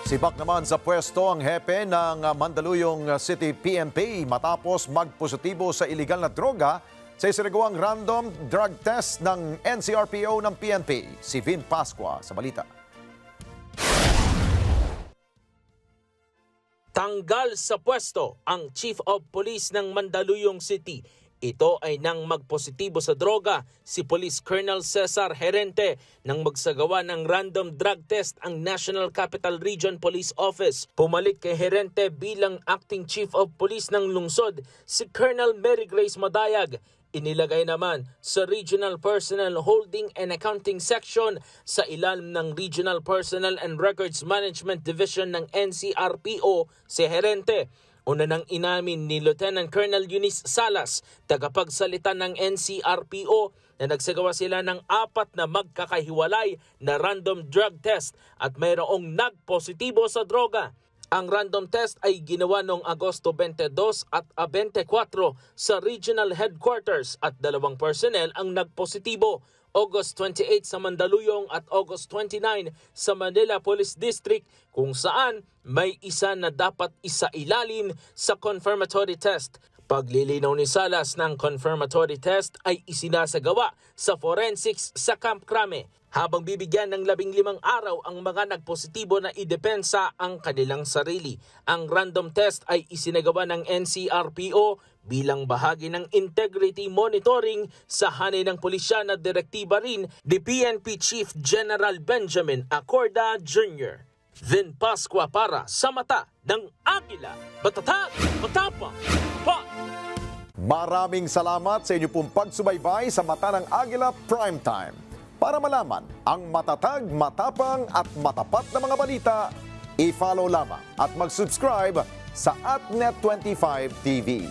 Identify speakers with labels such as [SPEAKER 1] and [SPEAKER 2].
[SPEAKER 1] Sibak naman sa pwesto ang hepe ng Mandaluyong City PNP matapos magpositibo sa iligal na droga sa isinagawang random drug test ng NCRPO ng PNP. Si Vin Pascua sa balita.
[SPEAKER 2] Tanggal sa pwesto ang Chief of Police ng Mandaluyong City. Ito ay nang magpositibo sa droga si Police Colonel Cesar Herente nang magsagawa ng random drug test ang National Capital Region Police Office. Pumalit kay Herente bilang Acting Chief of Police ng lungsod si Colonel Mary Grace Madayag. Inilagay naman sa Regional Personnel Holding and Accounting Section sa ilalim ng Regional Personnel and Records Management Division ng NCRPO si Herente. Una nang inamin ni Lieutenant Colonel Eunice Salas, tagapagsalita ng NCRPO, na nagsagawa sila ng 4 na magkakahiwalay na random drug test at mayroong nagpositibo sa droga. Ang random test ay ginawa noong Agosto 22 at 24 sa regional headquarters at 2 personnel ang nagpositibo. August 28 sa Mandaluyong at August 29 sa Manila Police District kung saan may isa na dapat isailalim sa confirmatory test. Paglilinaw ni Salas ng confirmatory test ay isinasagawa sa forensics sa Camp Crame habang bibigyan ng 15 araw ang mga nagpositibo na idepensa ang kanilang sarili. Ang random test ay isinagawa ng NCRPO bilang bahagi ng integrity monitoring sa hanay ng pulisya na direktiba rin ni PNP Chief General Benjamin Acorda Jr. Vin Pascua para sa Mata ng Agila. Matatag, matapang, tapat!
[SPEAKER 1] Maraming salamat sa inyo pong pagsubaybay sa Mata ng Agila Primetime. Para malaman ang matatag, matapang at matapat na mga balita, i-follow lamang at mag-subscribe sa AtNet25 TV.